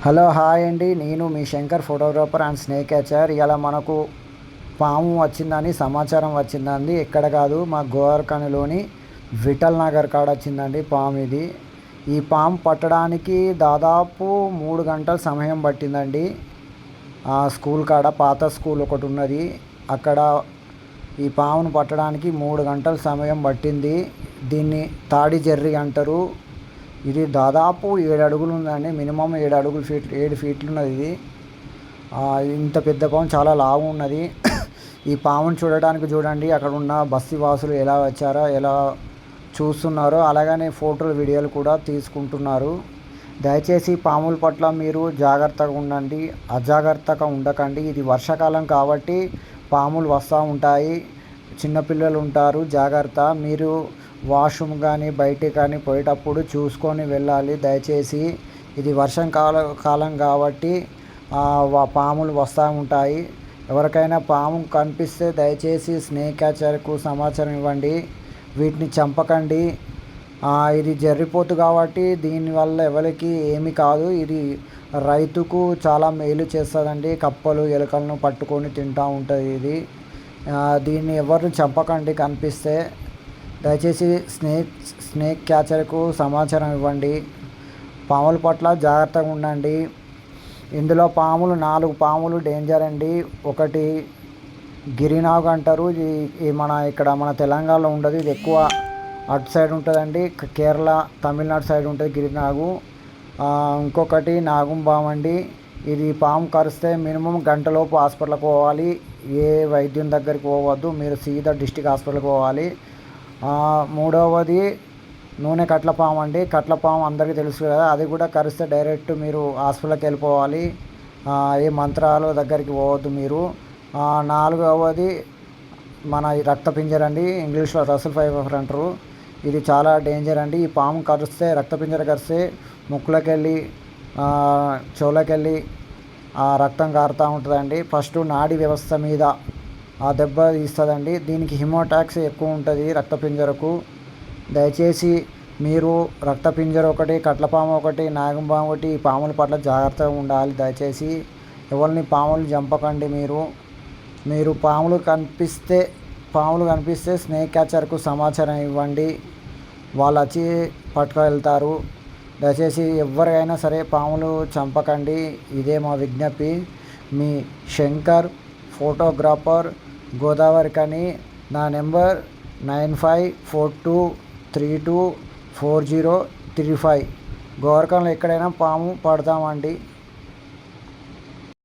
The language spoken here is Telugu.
హలో హాయ్ అండి, నేను మీ Shankar photographer and snake catcher. ఇలా మనకు పాము వచ్చిందని సమాచారం వచ్చిందండి. ఎక్కడ కాదు, మా గోవర్కనిలోని విఠల్ నగర్ కాడ వచ్చిందండి పాము ఇది. ఈ పాము పట్టడానికి దాదాపు 3 గంటల సమయం పట్టిందండి. ఆ స్కూల్ కాడ పాత స్కూల్ ఒకటి ఉన్నది, అక్కడ ఈ పామును పట్టడానికి 3 గంటల సమయం పట్టింది. దీన్ని తాడి జెర్రీ అంటారు. ఇది దాదాపు 7 అడుగులు ఉందండి, మినిమం 7 ఫీట్లు ఉన్నది ఇది. ఇంత పెద్ద పాము, చాలా లావు ఉన్నది. ఈ పామును చూడడానికి చూడండి, అక్కడ ఉన్న బస్తీ వాసులు ఎలా వచ్చారో, ఎలా చూస్తున్నారో, అలాగనే ఫోటోలు వీడియోలు కూడా తీసుకుంటున్నారు. దయచేసి పాముల పట్ల మీరు జాగ్రత్తగా ఉండండి, అజాగ్రత్తగా ఉండకండి. ఇది వర్షాకాలం కాబట్టి పాములు వస్తూ ఉంటాయి, చిన్నపిల్లలు ఉంటారు, జాగ్రత్త. మీరు వాష్రూమ్ కానీ బయటికి కానీ పోయేటప్పుడు చూసుకొని వెళ్ళాలి దయచేసి. ఇది కాలం కాబట్టి పాములు వస్తూ ఉంటాయి. ఎవరికైనా పాము కనిపిస్తే దయచేసి స్నేక్ క్యాచర్కు సమాచారం ఇవ్వండి, వీటిని చంపకండి. ఇది జర్రిపోతు కాబట్టి దీనివల్ల ఎవరికి ఏమి కాదు. ఇది రైతుకు చాలా మేలు చేస్తుందండి. కప్పలు ఎలుకలను పట్టుకొని తింటూ ఉంటుంది ఇది. దీన్ని ఎవరు చంపకండి కనిపిస్తే. దయచేసి స్నేక్ క్యాచర్కు సమాచారం ఇవ్వండి. పాముల పట్ల జాగ్రత్తగా ఉండండి. ఇందులో 4 పాములు డేంజర్ అండి. ఒకటి గిరినాగు అంటారు, ఇది మన తెలంగాణలో ఉండదు, ఇది ఎక్కువ అటు సైడ్ ఉంటుందండి, కేరళ తమిళనాడు సైడ్ ఉంటుంది గిరినాగు. ఇంకొకటి నాగుంబాం అండి. ఇది పాము కరిస్తే మినిమం గంటలోపు హాస్పిటల్కి పోవాలి, ఏ వైద్యం దగ్గరికి పోవద్దు, మీరు సీదా డిస్ట్రిక్ట్ హాస్పిటల్కి పోవాలి. మూడవది నూనె కట్లపాము అండి. కట్లపాము అందరికీ తెలుసు కదా, అది కూడా కరిస్తే డైరెక్ట్ మీరు హాస్పిటల్కి వెళ్ళిపోవాలి, ఏ మంత్రాల దగ్గరికి పోవద్దు మీరు. నాలుగవది మన రక్తపింజర అండి, ఇంగ్లీష్లో రసల్ ఫైబర్ అంటారు. ఇది చాలా డేంజర్ అండి. ఈ పాము కరిస్తే, రక్తపింజర కరిస్తే ముక్కులోకి వెళ్ళి చెవులకెళ్ళి రక్తం కారుతూ ఉంటుందండి. ఫస్ట్ నాడీ వ్యవస్థ మీద దెబ్బ తీస్తుందండి. దీనికి హిమోటాక్స్ ఎక్కువ ఉంటుంది రక్తపింజరకు. దయచేసి మీరు రక్తపింజర ఒకటి, కట్లపాము ఒకటి, నాగంపాము ఒకటి, ఈ పాముల పట్ల జాగ్రత్తగా ఉండాలి. దయచేసి ఎవరిని పాములు చంపకండి. మీరు పాములు కనిపిస్తే స్నేక్ క్యాచర్కు సమాచారం ఇవ్వండి, వాళ్ళు వచ్చి పట్టుకువెళ్తారు. దయచేసి ఎవరైనా సరే పాములు చంపకండి, ఇదే మా విజ్ఞప్తి. మీ శంకర్ ఫోటోగ్రాఫర్, గోదావరికని. నా నెంబర్ 9542324035. గోవర్కన్లో ఎక్కడైనా పాము పడతామండి.